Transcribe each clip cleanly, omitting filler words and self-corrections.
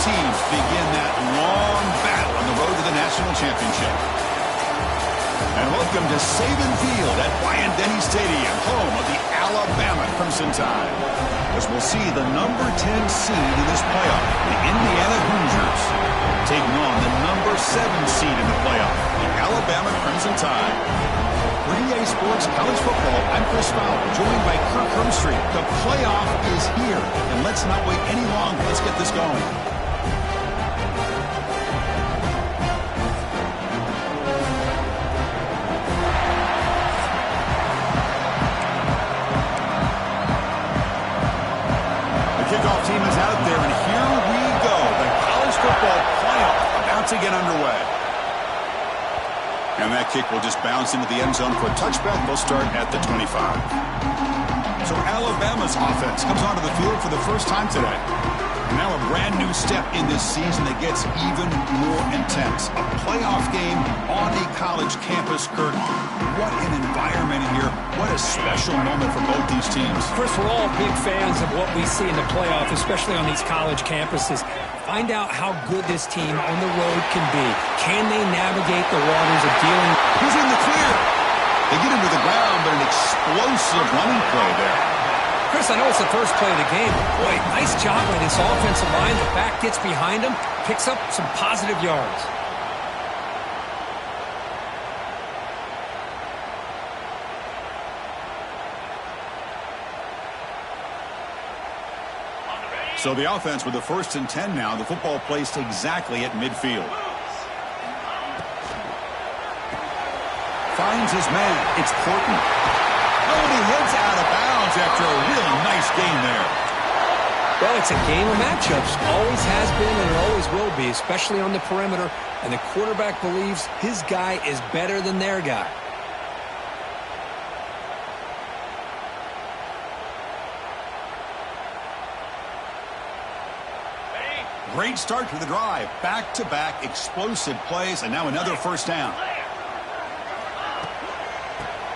teams begin that long battle on the road to the national championship. And welcome to Saban Field at Bryant-Denny Stadium, home of the Alabama Crimson Tide. As we'll see the number 10 seed in this playoff, the Indiana Hoosiers, taking on the number 7 seed in the playoff, the Alabama Crimson Tide. For EA Sports College Football, I'm Chris Fowler, joined by Kirk Hermstreet. The playoff is here, and let's not wait any longer. Let's get this going. Kickoff team is out there, and here we go. The college football playoff about to get underway. And that kick will just bounce into the end zone for a touchback. They'll start at the 25. So Alabama's offense comes onto the field for the first time today. Now a brand new step in this season that gets even more intense. A playoff game on a college campus, Kirk. What an environment here. What a special moment for both these teams. Chris, we're all big fans of what we see in the playoff, especially on these college campuses. Find out how good this team on the road can be. Can they navigate the waters of dealing? Who's in the clear? They get him to the ground, but an explosive running play there. Chris, I know it's the first play of the game. Boy, nice job by this offensive line. The back gets behind him, picks up some positive yards. So the offense with the 1st and 10 now. The football placed exactly at midfield. Finds his man. It's Porton. Oh, and he heads out of bounds after a really nice game there. Well, it's a game of matchups. Always has been and it always will be, especially on the perimeter. And the quarterback believes his guy is better than their guy. Great start to the drive. Back-to-back explosive plays, and now another first down.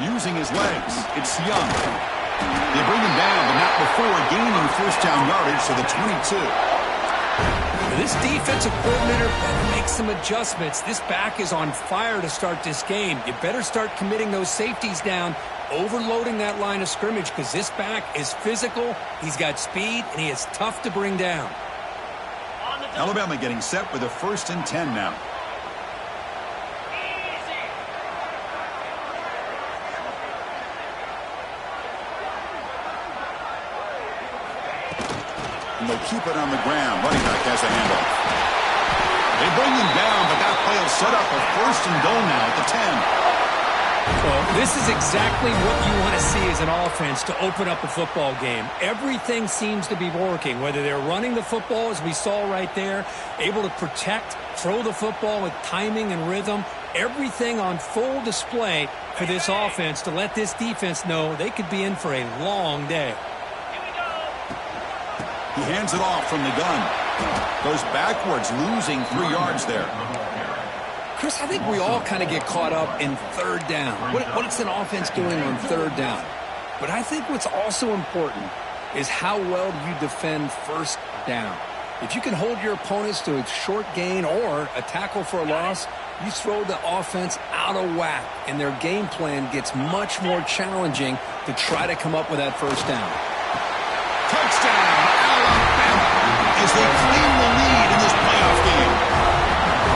Using his legs, it's Young. They bring him down, but not before gaining first down yardage to the 22. This defensive coordinator better make some adjustments. This back is on fire to start this game. You better start committing those safeties down, overloading that line of scrimmage, because this back is physical, he's got speed, and he is tough to bring down. Alabama getting set with a 1st and 10 now. And they'll keep it on the ground. Running back has a handoff. They bring him down, but that play will set up a 1st and goal now at the 10. Well, this is exactly what you want to see as an offense to open up a football game. Everything seems to be working, whether they're running the football, as we saw right there, able to protect, throw the football with timing and rhythm, everything on full display for this offense to let this defense know they could be in for a long day. He hands it off from the gun. Goes backwards, losing 3 yards there. Chris, I think we all kind of get caught up in third down. What is an offense doing on third down? But I think what's also important is how well do you defend first down. If you can hold your opponents to a short gain or a tackle for a loss, you throw the offense out of whack, and their game plan gets much more challenging to try to come up with that first down. Touchdown, Alabama, as they claim the lead in this playoff game.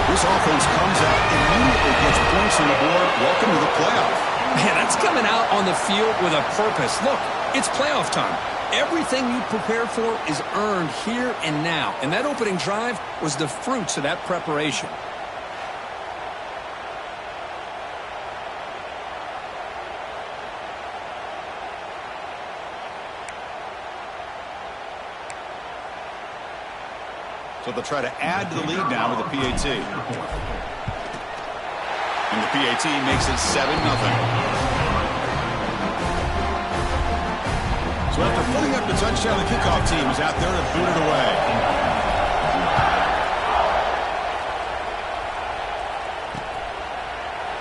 This offense comes out, immediately gets points on the board. Welcome to the playoff. Man, that's coming out on the field with a purpose. Look, it's playoff time. Everything you prepare for is earned here and now. And that opening drive was the fruits of that preparation. So they'll try to add to the lead now with the PAT. And the PAT makes it 7-0. So after putting up the touchdown, the kickoff team is out there to boot it away.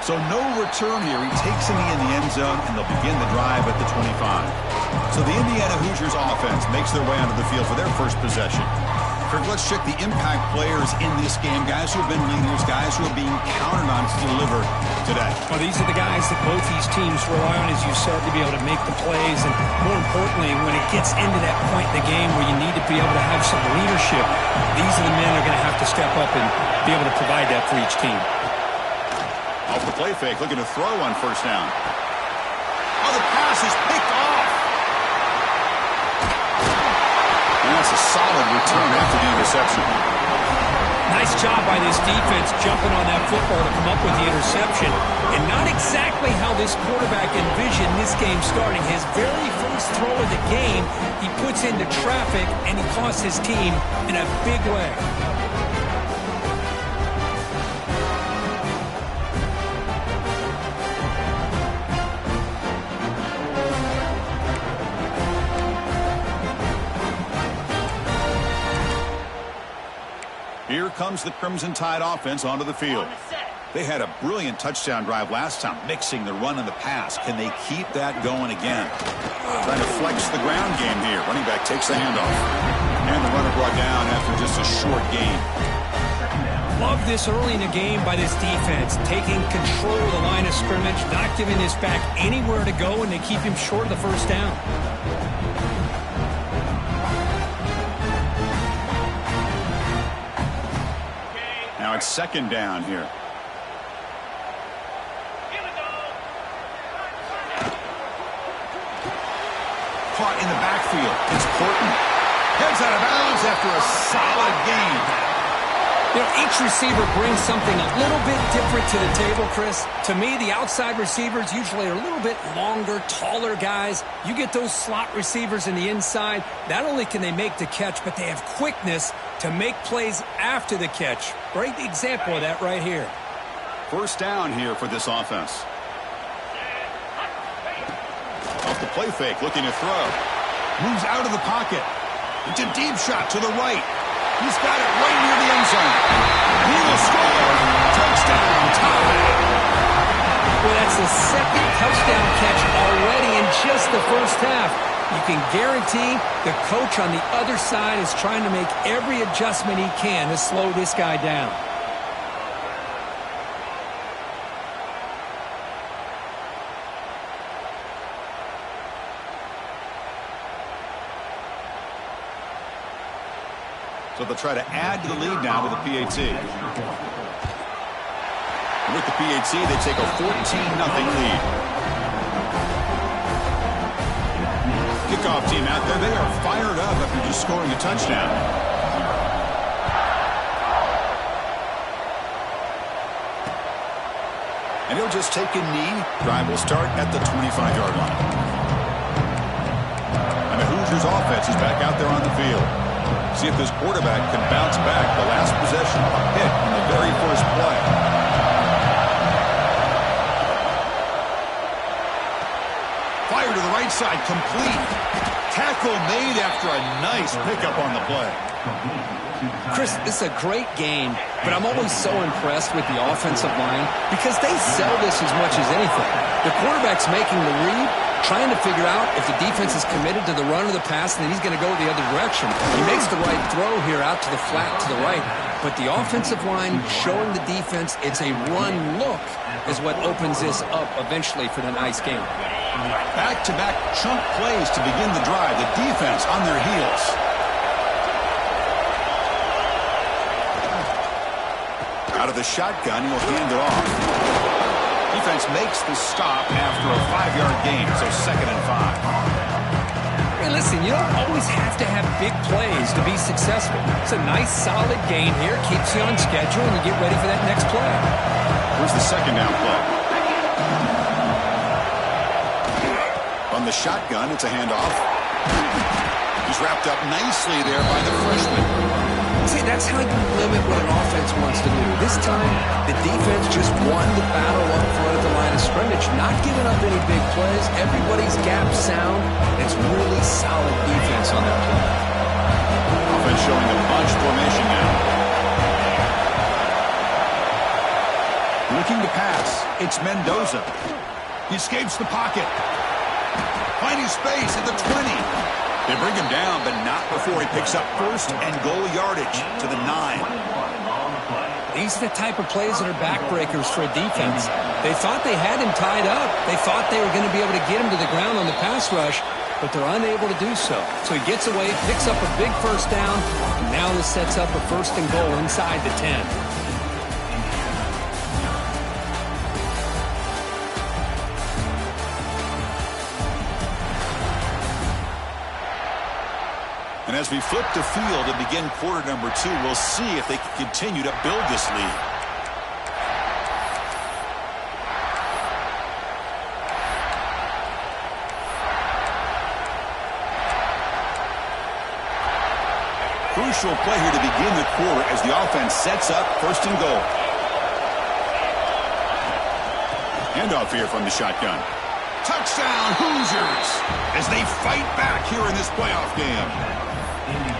So no return here. He takes it in the end zone, and they'll begin the drive at the 25. So the Indiana Hoosiers offense makes their way onto the field for their first possession. Kirk, let's check the impact players in this game. Guys who have been leaders, guys who are being counted on to deliver today. Well, these are the guys that both these teams rely on, as you said, to be able to make the plays. And more importantly, when it gets into that point in the game where you need to be able to have some leadership, these are the men that are going to have to step up and be able to provide that for each team. Off the play fake, looking to throw on first down. Oh, the pass is picked off. And that's a solid return after the interception. Nice job by this defense jumping on that football to come up with the interception. And not exactly how this quarterback envisioned this game starting. His very first throw of the game, he puts into traffic, and he costs his team in a big way. Here comes the Crimson Tide offense onto the field. They had a brilliant touchdown drive last time, mixing the run and the pass. Can they keep that going again? Trying to flex the ground game here. Running back takes the handoff. And the runner brought down after just a short gain. Love this early in the game by this defense, taking control of the line of scrimmage, not giving this back anywhere to go, and they keep him short of the first down. Now it's second down here. Caught in the backfield. It's Portman. Heads out of bounds after a solid gain. You know, each receiver brings something a little bit different to the table, Chris. To me, the outside receivers usually are a little bit longer, taller guys. You get those slot receivers in the inside. Not only can they make the catch, but they have quickness to make plays after the catch. Great example of that right here. First down here for this offense. Off the play fake, looking to throw. Moves out of the pocket. It's a deep shot to the right. He's got it right near the end zone. He will score. Touchdown, Tide. Well, that's the second touchdown catch already in just the first half. You can guarantee the coach on the other side is trying to make every adjustment he can to slow this guy down. So they'll try to add to the lead now with a PAT. And with the PAT, they take a 14-0 lead. Kickoff team out there. They are fired up after just scoring a touchdown. And he'll just take a knee. Drive will start at the 25-yard line. And the Hoosiers offense is back out there on the field. See if this quarterback can bounce back. The last possession, a hit in the very first play. Fire to the right side, complete. Tackle made after a nice pickup on the play. Chris, this is a great game, but I'm always so impressed with the offensive line because they sell this as much as anything. The quarterback's making the read, trying to figure out if the defense is committed to the run or the pass, and then he's going to go the other direction. He makes the right throw here out to the flat to the right, but the offensive line showing the defense it's a run look is what opens this up eventually for the nice game. Back-to-back chunk plays to begin the drive. The defense on their heels. Out of the shotgun, he'll hand it off. Defense makes the stop after a 5-yard gain, so 2nd and 5. Hey, listen, you don't always have to have big plays to be successful. It's a nice, solid gain here, keeps you on schedule, and you get ready for that next play. Here's the second down play. On the shotgun, it's a handoff. He's wrapped up nicely there by the freshman. See, that's how you limit what an offense wants to do. This time, the defense just won the battle up front at the line of scrimmage, not giving up any big plays. Everybody's gap sound. It's really solid defense on that play. Offense showing a bunch formation now. Looking to pass. It's Mendoza. He escapes the pocket. Finding space at the 20. They bring him down, but not before he picks up first and goal yardage to the 9. These are the type of plays that are backbreakers for a defense. They thought they had him tied up. They thought they were going to be able to get him to the ground on the pass rush, but they're unable to do so. So he gets away, picks up a big first down, and now this sets up a first and goal inside the 10. And as we flip the field and begin quarter number 2, we'll see if they can continue to build this lead. Crucial play here to begin the quarter as the offense sets up first and goal. Handoff here from the shotgun. Touchdown, Hoosiers, as they fight back here in this playoff game.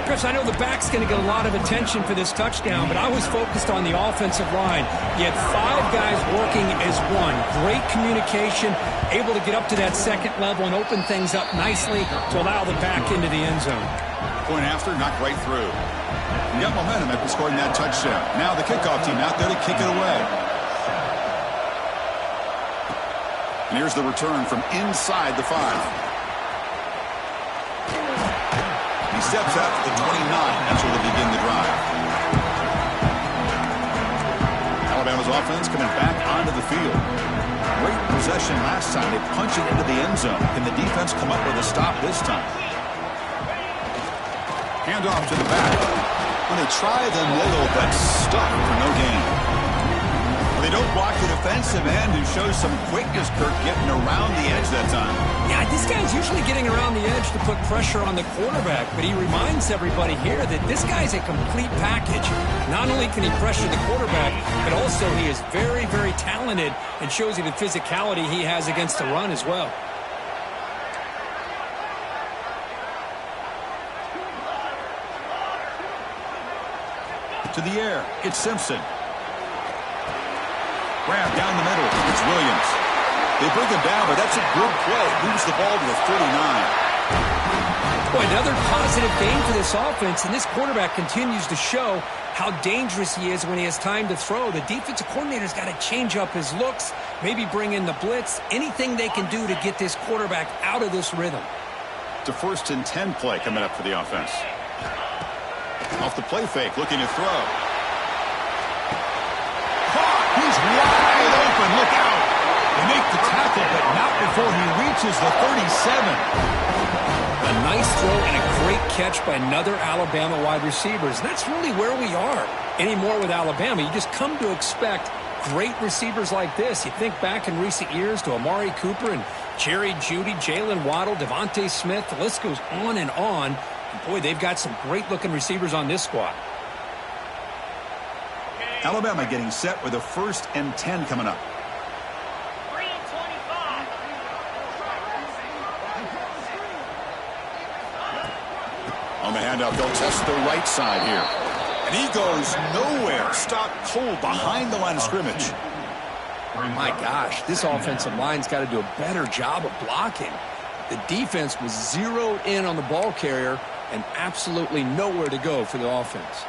Chris, I know the back's going to get a lot of attention for this touchdown, but I was focused on the offensive line. You had 5 guys working as one. Great communication, able to get up to that second level and open things up nicely to allow the back into the end zone. Point after, knocked right through. You got momentum after scoring that touchdown. Now the kickoff team out there to kick it away. And here's the return from inside the 5. He steps out to the 29. That's where they begin the drive. Alabama's offense coming back onto the field. Great possession last time. They punch it into the end zone. Can the defense come up with a stop this time? Handoff to the back. When they try the middle, but stuck for no gain. They don't block the defensive end who shows some quickness, Kirk, getting around the edge that time. Yeah, this guy's usually getting around the edge to put pressure on the quarterback, but he reminds everybody here that this guy's a complete package. Not only can he pressure the quarterback, but also he is very, very talented and shows you the physicality he has against the run as well. To the air, it's Simpson. Grab down the middle. It's Williams. They bring him down, but that's a good play. Moves the ball to the 49. Boy, another positive game for this offense, and this quarterback continues to show how dangerous he is when he has time to throw. The defensive coordinator's got to change up his looks, maybe bring in the blitz, anything they can do to get this quarterback out of this rhythm. It's a first and 10 play coming up for the offense. Off the play fake, looking to throw. He's wide open. Look out. They make the tackle, but not before he reaches the 37. A nice throw and a great catch by another Alabama wide receivers. And that's really where we are anymore with Alabama. You just come to expect great receivers like this. You think back in recent years to Amari Cooper and Jerry Jeudy, Jalen Waddle, Devontae Smith. The list goes on and on. And boy, they've got some great-looking receivers on this squad. Alabama getting set with a first and 10 coming up. 3 and 25. On the handoff, they'll test the right side here. And he goes nowhere. Stopped cold behind the line of scrimmage. My gosh, this offensive line's got to do a better job of blocking. The defense was zeroed in on the ball carrier and absolutely nowhere to go for the offense.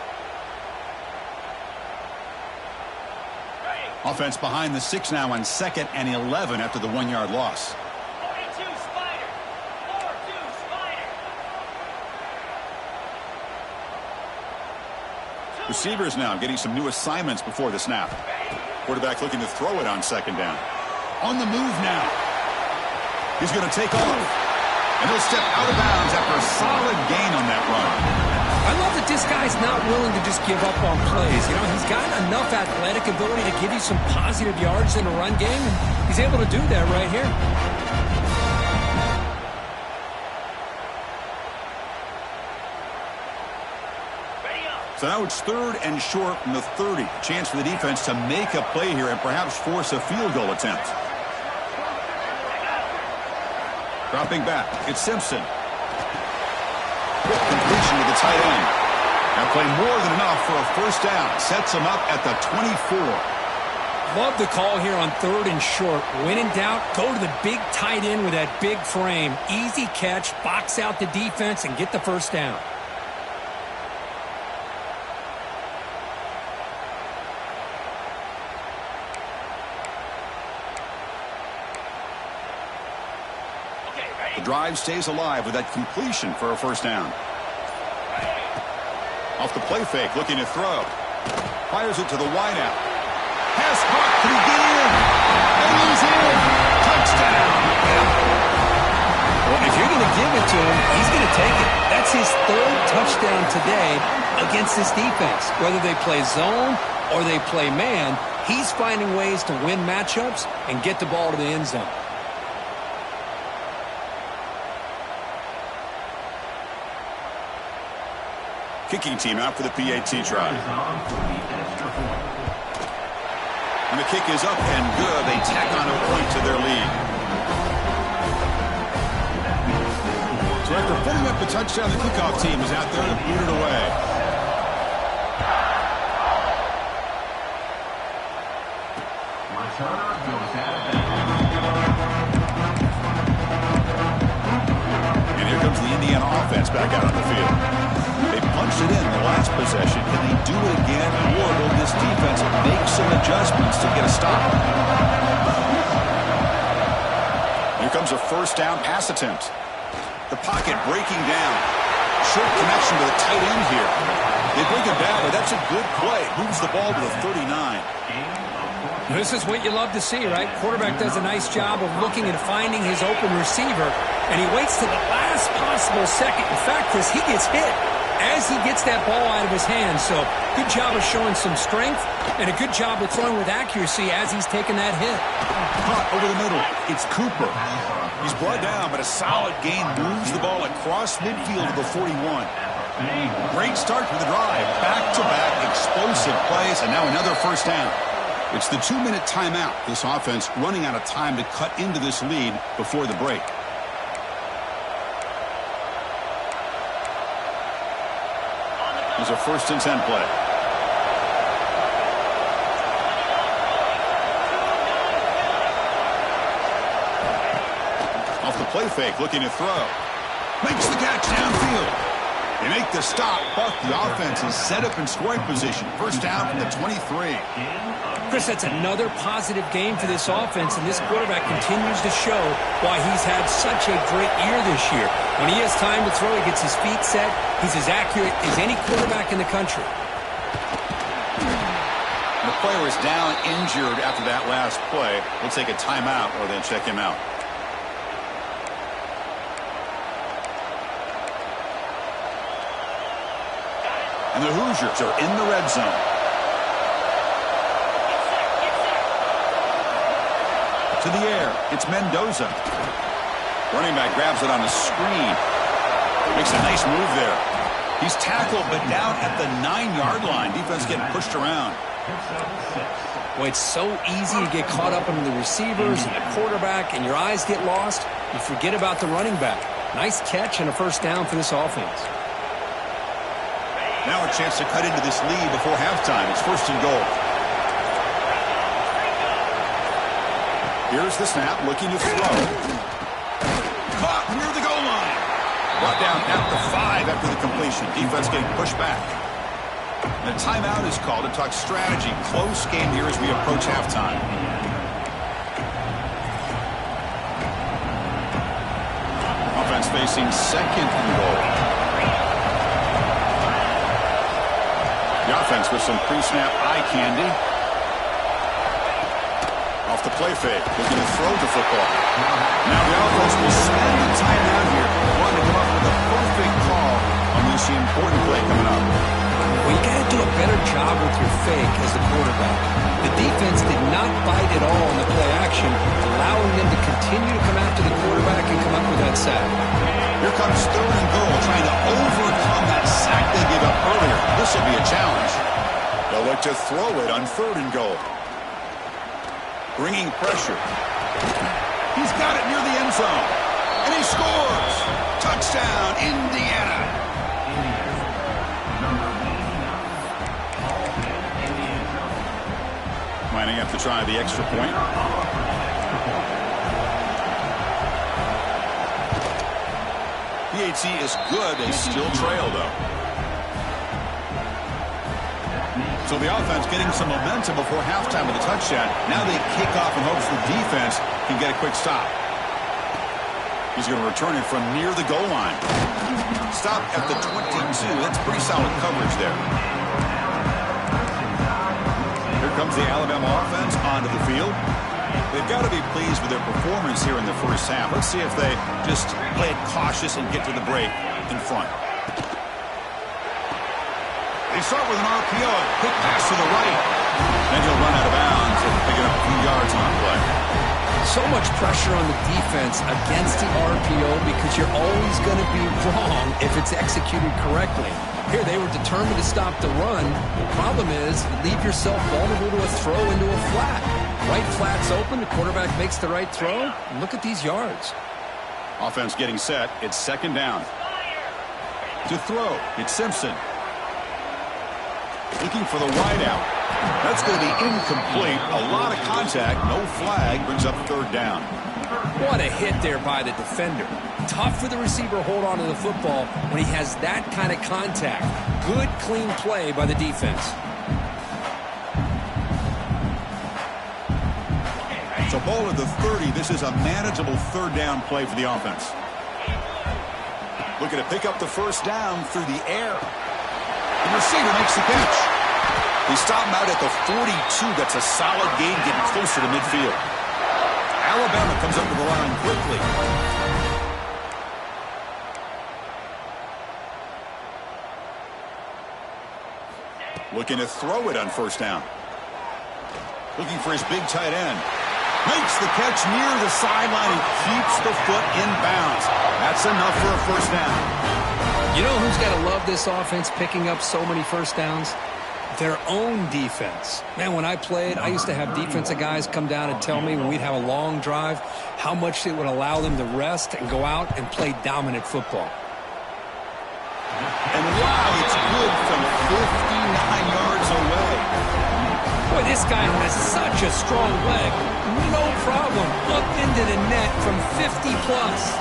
Offense behind the 6 now on 2nd and 11 after the 1-yard loss. 42 Spider. 4-2 Spider. Receivers now getting some new assignments before the snap. Quarterback looking to throw it on 2nd down. On the move now. He's going to take off. And he'll step out of bounds after a solid gain on that run. I love that this guy's not willing to just give up on plays. You know, he's got enough athletic ability to give you some positive yards in the run game, and he's able to do that right here. So now it's 3rd and short from the 30. Chance for the defense to make a play here and perhaps force a field goal attempt. Dropping back, it's Simpson. Quick completion to the tight end. That play more than enough for a first down. Sets him up at the 24. Love the call here on 3rd and short. When in doubt, go to the big tight end with that big frame. Easy catch, box out the defense, and get the first down. The drive stays alive with that completion for a first down. Off the play fake, looking to throw. Fires it to the wideout. Pass caught. Can he get in? And he's in. Touchdown. Well, if you're going to give it to him, he's going to take it. That's his 3rd touchdown today against this defense. Whether they play zone or they play man, he's finding ways to win matchups and get the ball to the end zone. Kicking team out for the PAT try. And the kick is up and good. They tack on a point to their lead. So after putting up the touchdown, the kickoff team is out there to boot it away. And here comes the Indiana offense back out on the field. They punched it in the last possession. Can they do it again, or will this defense make some adjustments to get a stop? Here comes a first down pass attempt. The pocket breaking down. Short connection to the tight end here. They break it down, but that's a good play. Moves the ball to the 39. This is what you love to see, right? Quarterback does a nice job of looking and finding his open receiver, and he waits to the last possible second. In fact, Chris, he gets hit as he gets that ball out of his hands. So good job of showing some strength and a good job of throwing with accuracy as he's taking that hit. Caught over the middle. It's Cooper. He's brought down, but a solid gain moves the ball across midfield to the 41. Great start to the drive. Back-to-back explosive plays, and now another first down. It's the 2-minute timeout. This offense running out of time to cut into this lead before the break. It's a 1st and 10 play. Off the play fake, looking to throw. Makes the catch downfield. They make the stop, but the offense is set up in scoring position. First down from the 23. Chris, that's another positive game for this offense, and this quarterback continues to show why he's had such a great year this year. When he has time to throw, he gets his feet set. He's as accurate as any quarterback in the country. The player is down injured after that last play. We'll take a timeout or then check him out. And the Hoosiers are in the red zone. To the air, it's Mendoza. Running back grabs it on a screen. Makes a nice move there. He's tackled, but down at the 9-yard line. Defense getting pushed around. Boy, it's so easy to get caught up in the receivers and the quarterback, and your eyes get lost. You forget about the running back. Nice catch and a first down for this offense. Now a chance to cut into this lead before halftime. It's 1st and goal. Here's the snap, looking to throw. Caught near the goal line. Brought down at the 5 after the completion. Defense getting pushed back. And a timeout is called to talk strategy. Close game here as we approach halftime. Offense facing 2nd and goal. The offense with some pre-snap eye candy. Off the play fake, looking to throw the football. Now the offense will spend the timeout here, wanting to come up with a perfect call on this important play coming up. Well, you got to do a better job with your fake as the quarterback. The defense did not bite at all on the play action, allowing them to continue to come after the quarterback and come up with that sack. Here comes 3rd and goal, trying to overcome that sack they gave up earlier. This will be a challenge. They'll look to throw it on 3rd and goal. Bringing pressure. He's got it near the end zone. And he scores. Touchdown, Indiana. Lining up to try the extra point. PAT is good. They still trail, though. So the offense getting some momentum before halftime with a touchdown. Now they kick off in hopes the defense can get a quick stop. He's going to return it from near the goal line. Stop at the 22. That's pretty solid coverage there. Here comes the Alabama offense onto the field. They've got to be pleased with their performance here in the first half. Let's see if they just play it cautious and get to the break in front. They start with an RPO. Quick pass to the right. Then he'll run out of bounds and pick it up a few yards on the play. So much pressure on the defense against the RPO because you're always going to be wrong if it's executed correctly. Here, they were determined to stop the run. The problem is you leave yourself vulnerable to a throw into a flat. Right flat's open, the quarterback makes the right throw. And look at these yards. Offense getting set. It's second down. To throw, it's Simpson. Looking for the wideout. That's going to be incomplete. A lot of contact. No flag. Brings up third down. What a hit there by the defender. Tough for the receiver to hold on to the football when he has that kind of contact. Good, clean play by the defense. So ball at the 30. This is a manageable third down play for the offense. Looking to pick up the first down through the air. The receiver makes the catch. They stop him out at the 42. That's a solid gain, getting closer to midfield. Alabama comes up to the line quickly. Looking to throw it on first down. Looking for his big tight end. Makes the catch near the sideline and keeps the foot in bounds. That's enough for a first down. You know who's got to love this offense picking up so many first downs? Their own defense. Man, when I played, I used to have defensive guys come down and tell me when we'd have a long drive how much it would allow them to rest and go out and play dominant football. And wow, it's good from 59 yards away. Boy, this guy has such a strong leg. No problem. Up into the net from 50 plus.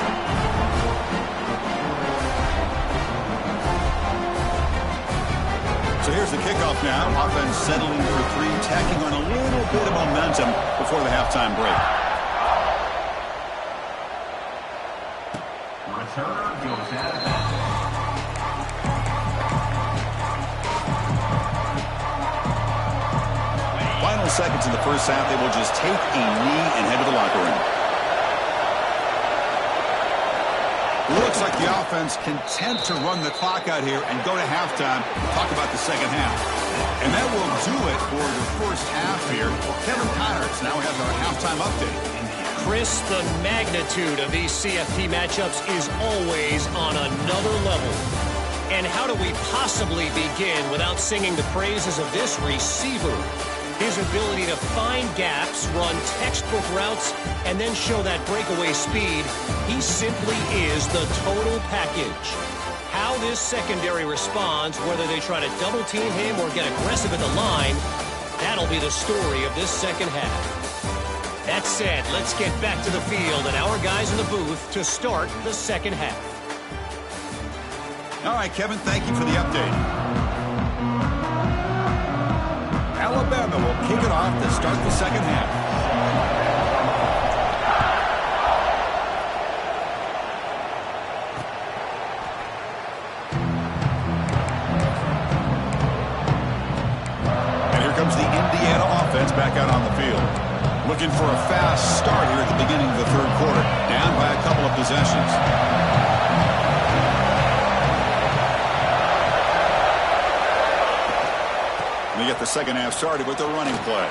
So here's the kickoff now. Offense settling for three, tacking on a little bit of momentum before the halftime break. Returner goes out of bounds. Final seconds in the first half. They will just take a knee and head to the locker room. Looks like the offense content to run the clock out here and go to halftime. Talk about the second half. And that will do it for the first half here. Kevin Connors now has our halftime update. Chris, the magnitude of these CFP matchups is always on another level. And how do we possibly begin without singing the praises of this receiver? His ability to find gaps, run textbook routes, and then show that breakaway speed, he simply is the total package. How this secondary responds, whether they try to double team him or get aggressive at the line, that'll be the story of this second half. That said, let's get back to the field and our guys in the booth to start the second half. All right, Kevin, thank you for the update. Alabama will kick it off to start the second half. And here comes the Indiana offense back out on the field. Looking for a fast start here at the beginning of the third quarter. Down by a couple of possessions. They get the second half started with the running play.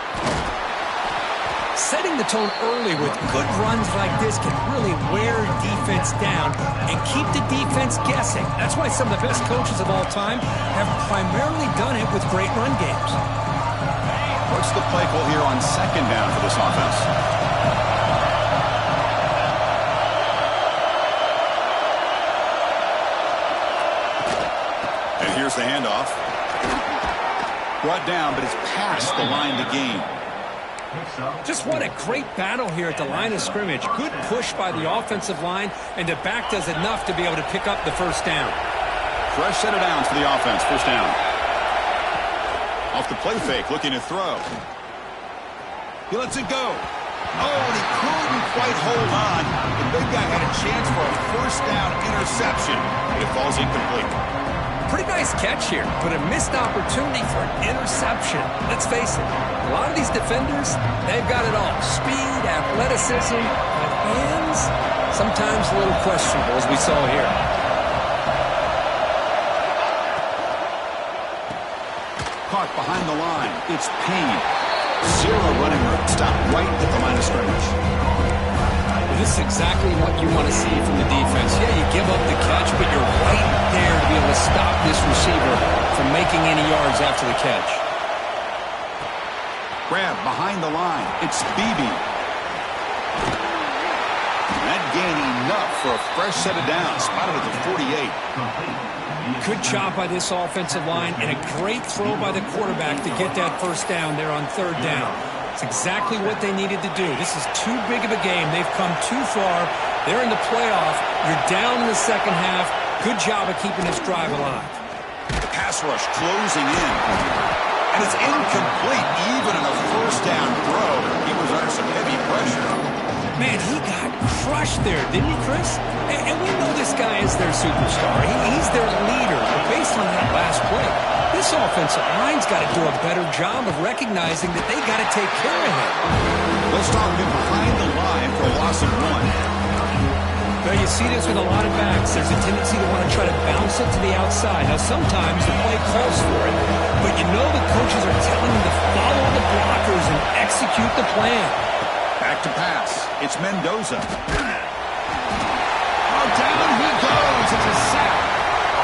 Setting the tone early with good runs like this can really wear defense down and keep the defense guessing. That's why some of the best coaches of all time have primarily done it with great run games. What's the play call here on second down for this offense? And here's the handoff. Brought down, but it's past the line to gain. Picks up. Just what a great battle here at the line of scrimmage. Good push by the offensive line, and the back does enough to be able to pick up the first down. Fresh set of downs for the offense. First down. Off the play fake, looking to throw. He lets it go. Oh, and he couldn't quite hold on. The big guy had a chance for a first down interception. It falls incomplete. Pretty nice catch here, but a missed opportunity for an interception. Let's face it, a lot of these defenders, they've got it all. Speed, athleticism, but hands, sometimes a little questionable, as we saw here. Caught behind the line. It's Payne. Zero running room. Stop right at the line of scrimmage. This is exactly what you want to see from the defense. Yeah, you give up the catch, but you're right there to be able to stop this receiver from making any yards after the catch. Grab behind the line. It's Beebe. That gain enough for a fresh set of downs. Spotted at the 48. Good job by this offensive line, and a great throw by the quarterback to get that first down there on third down. It's exactly what they needed to do. This is too big of a game. They've come too far. They're in the playoff. You're down in the second half. Good job of keeping this drive alive. The pass rush closing in. And it's incomplete, even in a first down throw. He was under some heavy pressure. Man, he got crushed there, didn't he, Chris? And we know this guy is their superstar. He's their leader. But based on that last play, this offensive line's got to do a better job of recognizing that they got to take care of him. Let's talk him behind the line for a loss of one. Well, you see this with a lot of backs. There's a tendency to want to try to bounce it to the outside. Now, sometimes the play calls for it, but you know the coaches are telling them to follow the blockers and execute the plan. Back to pass. It's Mendoza. Oh, down he goes. It's a sack.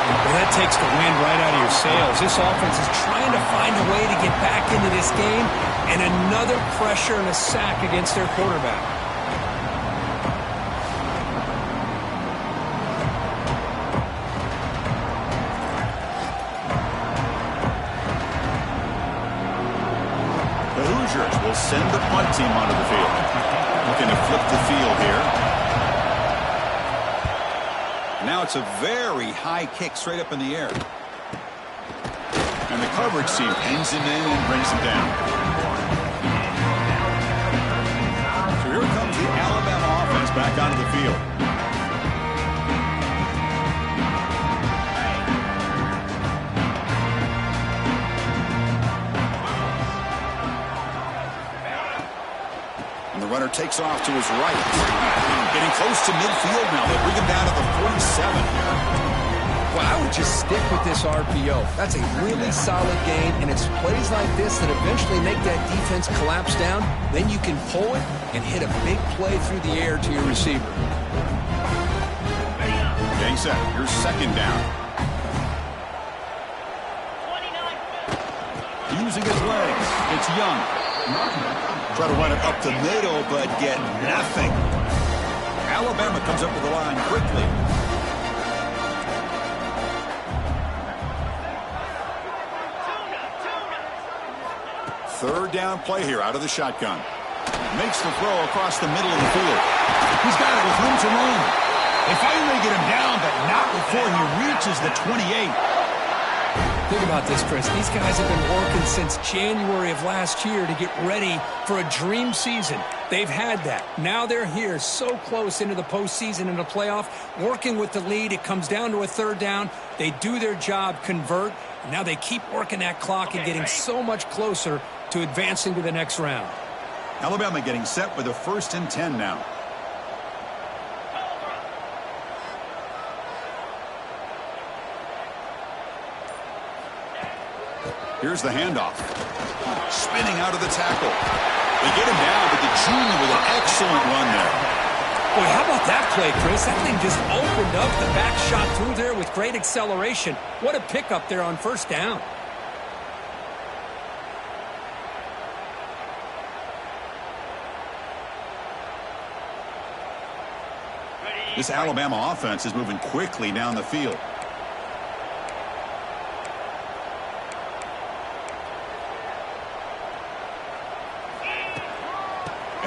Well, that takes the wind right out of your sails. This offense is trying to find a way to get back into this game, and another pressure and a sack against their quarterback. The Hoosiers will send the punt team onto the field. Looking to flip the field here. Now it's a very high kick straight up in the air. And the coverage team pins him in and brings him down. So here comes the Alabama offense back onto the field. And the runner takes off to his right. Getting close to midfield now. They bring him down to the 47. Well, I would just stick with this RPO. That's a really solid game, and it's plays like this that eventually make that defense collapse down. Then you can pull it and hit a big play through the air to your receiver. Getting set. Here's second down. 29. Using his legs. It's Young. Try to run it up the middle, but get nothing. Alabama comes up to the line quickly. Third down play here out of the shotgun. Makes the throw across the middle of the field. He's got it with room to roam. They finally get him down, but not before he reaches the 28. Think about this, Chris. These guys have been working since January of last year to get ready for a dream season. They've had that. Now they're here so close into the postseason and the playoff, working with the lead. It comes down to a third down. They do their job, convert. And now they keep working that clock and getting so much closer to advancing to the next round. Alabama getting set with a 1st and 10 now. Here's the handoff. Spinning out of the tackle. They get him down, but the junior with an excellent run there. Boy, how about that play, Chris? That thing just opened up. The back shot through there with great acceleration. What a pickup there on first down. This Alabama offense is moving quickly down the field.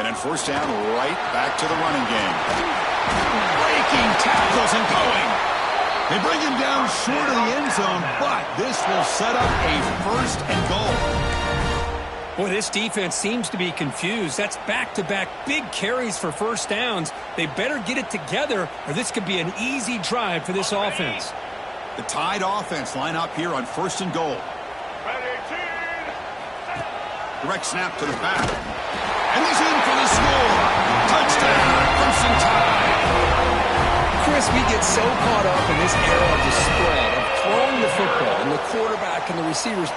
And then first down, right back to the running game. Breaking tackles and going. They bring him down short of the end zone, but this will set up a first and goal. Boy, this defense seems to be confused. That's back-to-back big carries for first downs. They better get it together, or this could be an easy drive for this offense. The Tide offense line up here on first and goal. Direct snap to the back. And he's in for the score. Touchdown, Crimson Tide. Chris, we get so caught up in this era of the spread, of throwing the football, and the quarterback and the receivers.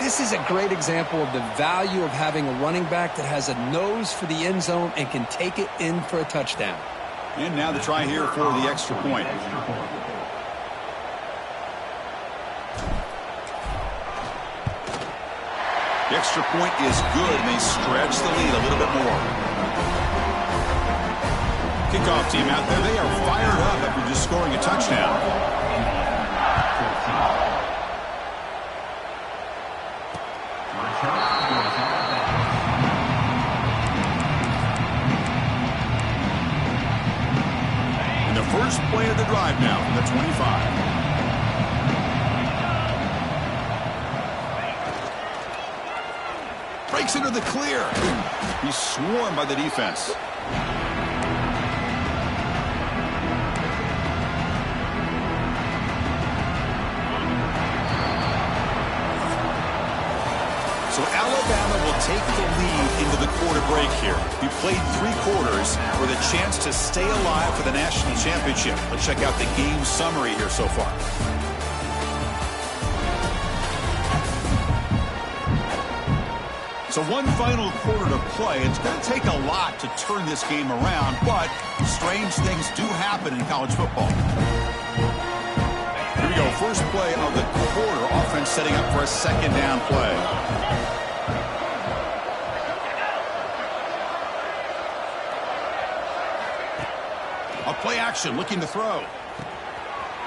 This is a great example of the value of having a running back that has a nose for the end zone and can take it in for a touchdown. And now the try here for the extra point. The extra point is good, and they stretch the lead a little bit more. Kickoff team out there, they are fired up after just scoring a touchdown. And the first play of the drive now from the 25. Breaks into the clear. He's swarmed by the defense. So Alabama will take the lead into the quarter break here. We played 3 quarters with a chance to stay alive for the national championship. Let's check out the game summary here so far. So one final quarter to play. It's going to take a lot to turn this game around, but strange things do happen in college football. Here we go. First play of the quarter. Offense setting up for a second down play. A play action, looking to throw.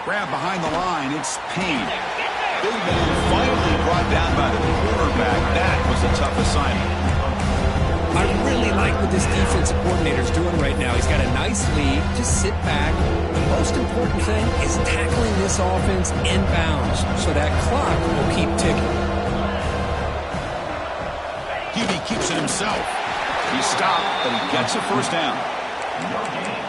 Grab behind the line. It's Payne. Big man finally brought down by the quarterback. That was a tough assignment. I really like what this defensive coordinator is doing right now. He's got a nice lead. Just sit back. The most important thing is tackling this offense inbounds so that clock will keep ticking. Hebe keeps it himself. He stopped, but he gets a first down.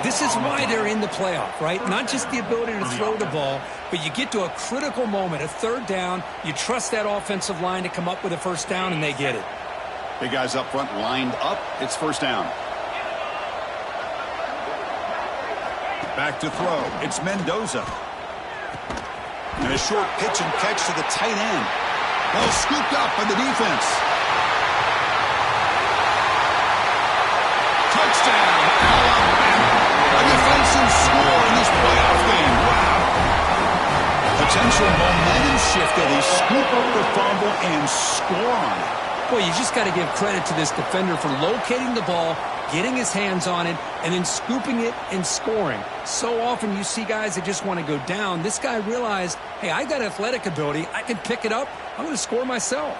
This is why they're in the playoff, right? Not just the ability to throw the ball, but you get to a critical moment, a third down. You trust that offensive line to come up with a first down, and they get it. Big guys up front lined up. It's first down. Back to throw. It's Mendoza. And a short pitch and catch to the tight end. Ball scooped up by the defense. Touchdown, Alabama. A defensive score in this playoff game. Wow. Potential momentum shift. They scoop up the fumble and score on it. Boy, you just got to give credit to this defender for locating the ball, getting his hands on it, and then scooping it and scoring. So often you see guys that just want to go down. This guy realized, hey, I got athletic ability. I can pick it up. I'm going to score myself.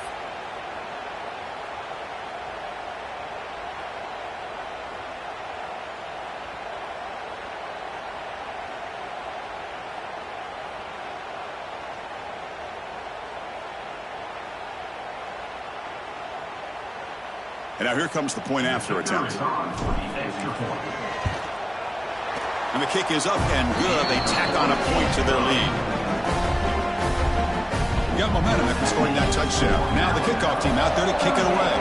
And now here comes the point after attempt. And the kick is up and good. They tack on a point to their lead. You got momentum after scoring that touchdown. Now the kickoff team out there to kick it away.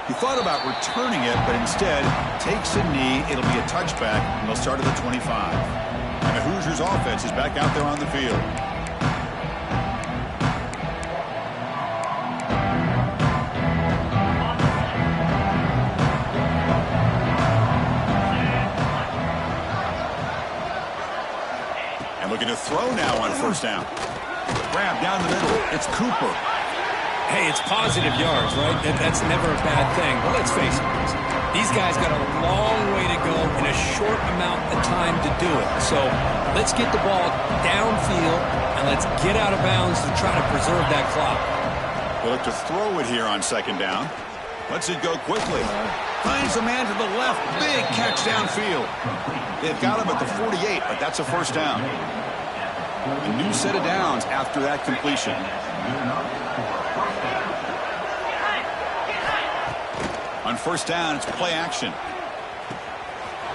He thought about returning it, but instead takes a knee. It'll be a touchback, and they'll start at the 25. And the Hoosiers offense is back out there on the field. Looking to throw now on first down. Grab down the middle. It's Cooper. Hey, it's positive yards, right? That's never a bad thing. But let's face it, these guys got a long way to go in a short amount of time to do it. So let's get the ball downfield, and let's get out of bounds to try to preserve that clock. They look to throw it here on second down. Lets it go quickly. Finds a man to the left. Big catch downfield. They've got him at the 48, but that's a first down. A new set of downs after that completion. On first down, it's play action.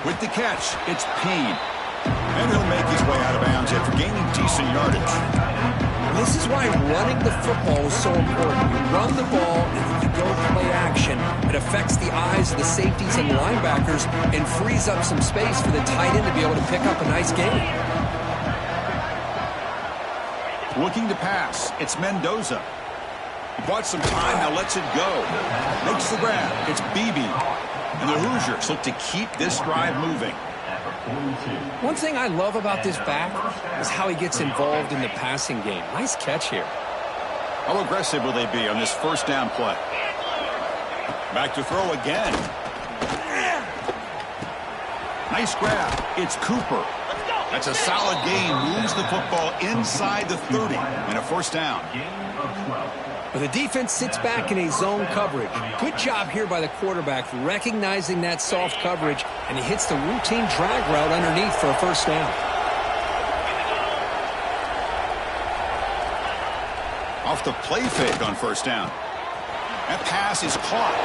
With the catch, it's Payne. And he'll make his way out of bounds after gaining decent yardage. This is why running the football is so important. You run the ball and then you go play action. It affects the eyes of the safeties and linebackers and frees up some space for the tight end to be able to pick up a nice gain. Looking to pass. It's Mendoza. He bought some time, now lets it go. Makes the grab. It's Beebe. And the Hoosiers look to keep this drive moving. One thing I love about this back is how he gets involved in the passing game. Nice catch here. How aggressive will they be on this first down play? Back to throw again. Nice grab. It's Cooper. That's a solid gain. Moves the football inside the 30 and a first down. But the defense sits back in a zone coverage. Good job here by the quarterback recognizing that soft coverage, and he hits the routine drag route underneath for a first down. Off the play fake on first down. That pass is caught.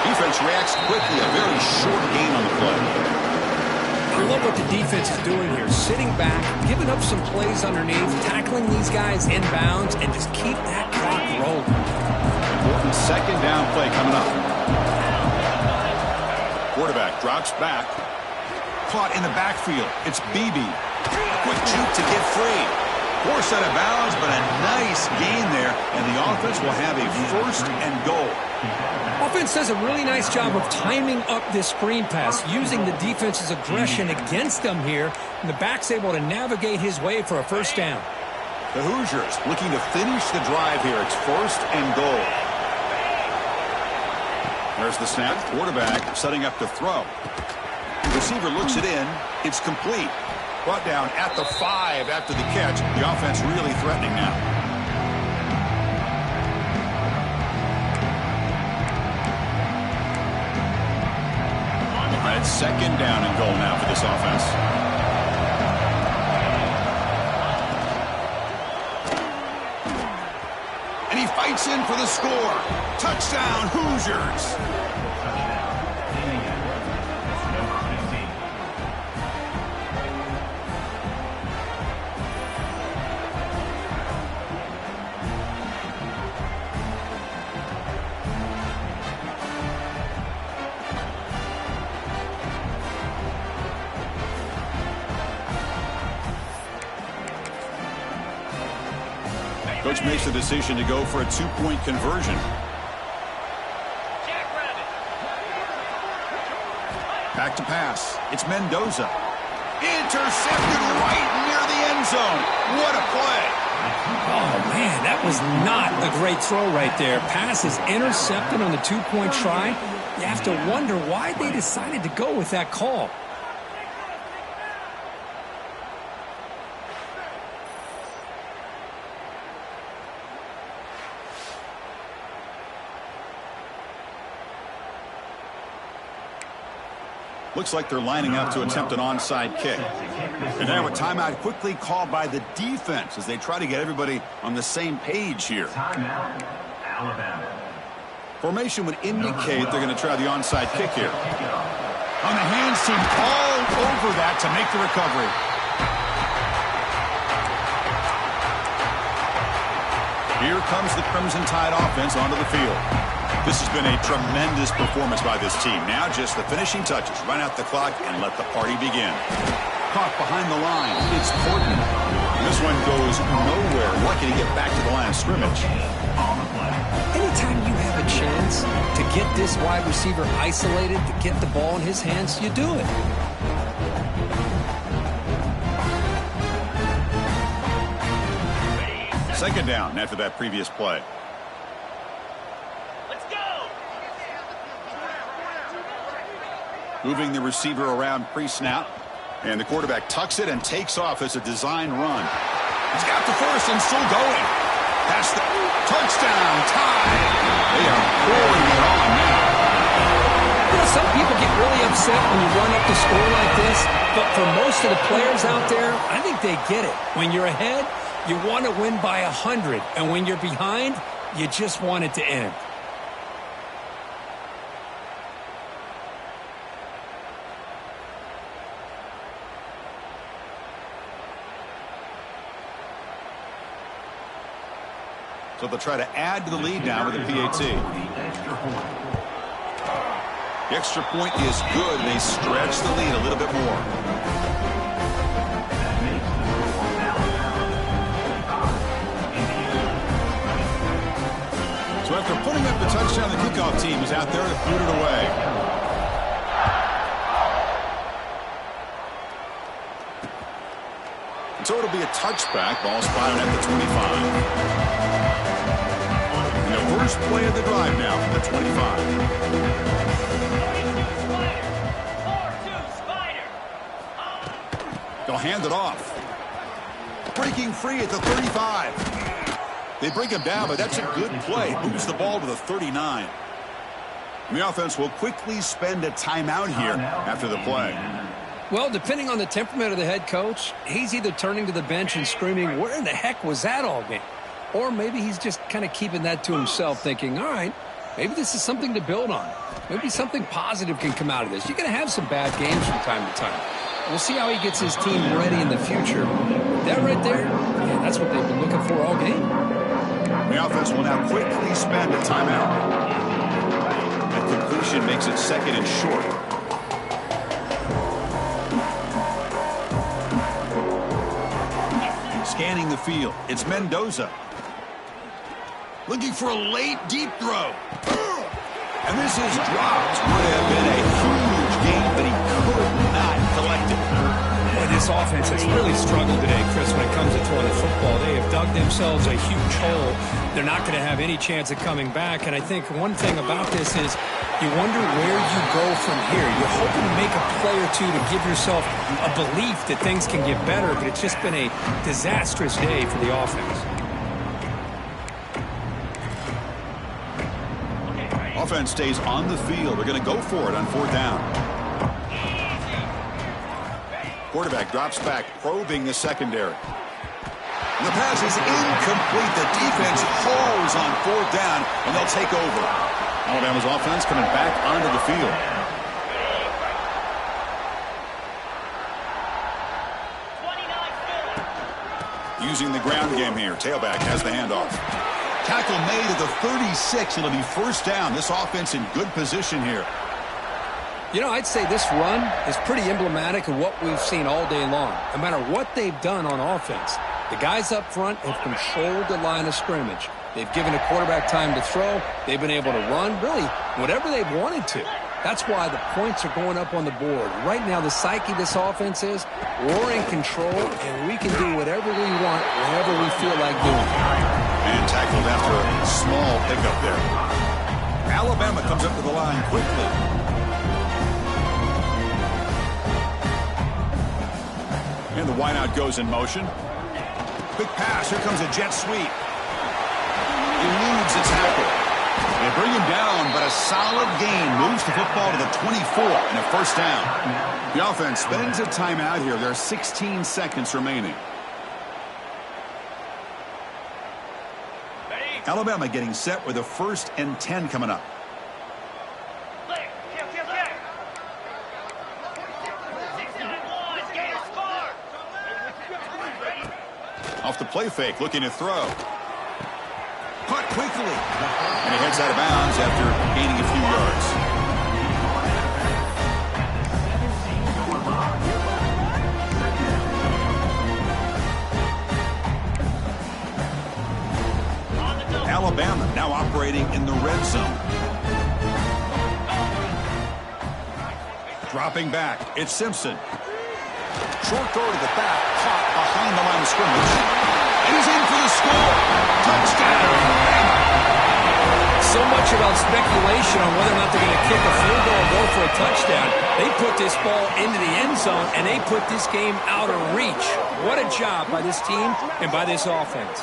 Defense reacts quickly. A very short gain on the play. I love what the defense is doing here. Sitting back, giving up some plays underneath, tackling these guys in bounds, and just keep that clock rolling. Important second down play coming up. Quarterback drops back. Caught in the backfield. It's Beebe. Quick juke to get free. Poor set of bounds, but a nice gain there, and the offense will have a first and goal. Offense does a really nice job of timing up this screen pass, using the defense's aggression against them here, and the back's able to navigate his way for a first down. The Hoosiers looking to finish the drive here. It's first and goal. There's the snap. Quarterback setting up to throw. The receiver looks it in. It's complete. Brought down at the 5 after the catch. The offense really threatening now. It's second down and goal now for this offense. And he fights in for the score. Touchdown, Hoosiers. Coach makes the decision to go for a 2-point conversion. Back to pass. It's Mendoza. Intercepted right near the end zone. What a play. Oh, man, that was not a great throw right there. Pass is intercepted on the 2-point try. You have to wonder why they decided to go with that call. Looks like they're lining up to attempt an onside kick. And now a timeout quickly called by the defense as they try to get everybody on the same page here. Timeout, Alabama. Formation would indicate they're going to try the onside kick here. On the hands team all over that to make the recovery. Here comes the Crimson Tide offense onto the field. This has been a tremendous performance by this team. Now just the finishing touches. Run out the clock and let the party begin. Caught behind the line. It's Portman. This one goes nowhere. Lucky to get back to the line of scrimmage. Anytime you have a chance to get this wide receiver isolated, to get the ball in his hands, you do it. Second down after that previous play. Moving the receiver around pre-snap. And the quarterback tucks it and takes off as a design run. He's got the first and still going. Pass the touchdown, tie. They are pouring it on now. You know, some people get really upset when you run up the score like this, but for most of the players out there, I think they get it. When you're ahead, you want to win by 100, and when you're behind, you just want it to end. So they'll try to add to the lead now with a PAT. The extra point is good. They stretch the lead a little bit more. So after putting up the touchdown, the kickoff team is out there to boot it away. So it'll be a touchback. Ball spotted at the 25. First play of the drive now from the 25. 42 Spider. They'll hand it off. Breaking free at the 35. They bring him down, but that's a good play. Moves the ball to the 39. And the offense will quickly spend a timeout here after the play. Well, depending on the temperament of the head coach, he's either turning to the bench and screaming, where in the heck was that all game? Or maybe he's just kind of keeping that to himself, thinking, all right, maybe this is something to build on. Maybe something positive can come out of this. You're going to have some bad games from time to time. We'll see how he gets his team ready in the future. That right there, yeah, that's what they've been looking for all game. The offense will now quickly spend a timeout. That completion makes it second and short. Scanning the field, it's Mendoza. Looking for a late, deep throw. And this is dropped. Would have been a huge game, but he could not collect it. Boy, this offense has really struggled today, Chris, when it comes to throwing the football. They have dug themselves a huge hole. They're not going to have any chance of coming back. And I think one thing about this is you wonder where you go from here. You're hoping to make a play or two to give yourself a belief that things can get better, but it's just been a disastrous day for the offense. Offense stays on the field. They're going to go for it on fourth down. Quarterback drops back, probing the secondary. And the pass is incomplete. The defense holds on fourth down, and they'll take over. Alabama's offense coming back onto the field. Using the ground game here. Tailback has the handoff. Tackle made at the 36. It'll be first down. This offense in good position here. You know, I'd say this run is pretty emblematic of what we've seen all day long. No matter what they've done on offense, the guys up front have controlled the line of scrimmage. They've given a quarterback time to throw. They've been able to run, really, whatever they've wanted to. That's why the points are going up on the board. Right now, the psyche of this offense is we're in control, and we can do whatever we want whenever we feel like doing it. And tackled after a small pickup there. Alabama comes up to the line quickly. And the wideout goes in motion. Quick pass. Here comes a jet sweep. Eludes a tackle. They bring him down, but a solid gain moves the football to the 24 and a first down. The offense spends a timeout here. There are 16 seconds remaining. Alabama getting set with a 1st and 10 coming up. Off the play fake, looking to throw. Caught quickly. And he heads out of bounds after gaining a few yards. Alabama now operating in the red zone. Dropping back, it's Simpson. Short throw to the back, caught behind the line of scrimmage. And he's in for the score. Touchdown. So much about speculation on whether or not they're going to kick a field goal or go for a touchdown. They put this ball into the end zone, and they put this game out of reach. What a job by this team and by this offense.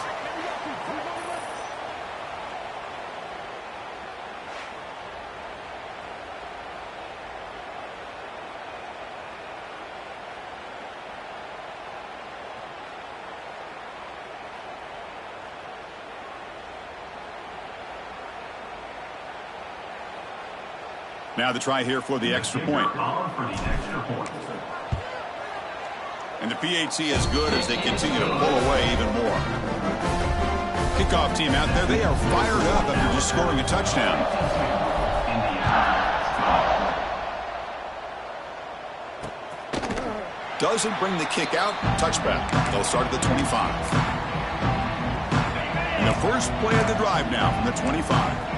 Now the try here for the extra point. For the extra point. And the PAT is good as they continue to pull away even more. Kickoff team out there, they are fired up after just scoring a touchdown. Doesn't bring the kick out. Touchback. They'll start at the 25. And the first play of the drive now from the 25.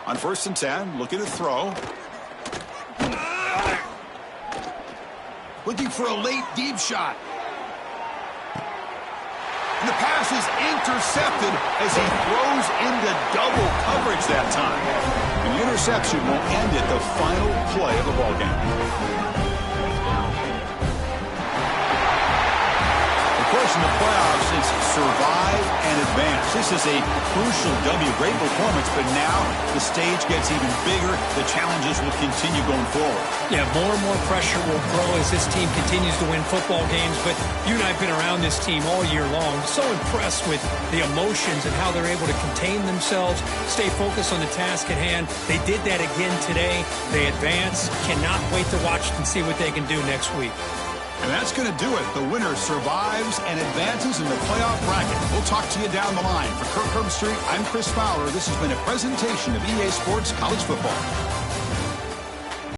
On 1st and 10, looking to throw. Looking for a late deep shot. And the pass is intercepted as he throws into double coverage that time. And the interception will end it, the final play of the ballgame. Of course, in the playoffs, it's survive and advance. This is a crucial W. Great performance, but now the stage gets even bigger. The challenges will continue going forward. Yeah, more and more pressure will grow as this team continues to win football games. But you and I have been around this team all year long. So impressed with the emotions and how they're able to contain themselves, stay focused on the task at hand. They did that again today. They advance. Cannot wait to watch and see what they can do next week. And that's going to do it. The winner survives and advances in the playoff bracket. We'll talk to you down the line. For Kirk Herbstreit, I'm Chris Fowler. This has been a presentation of EA Sports College Football.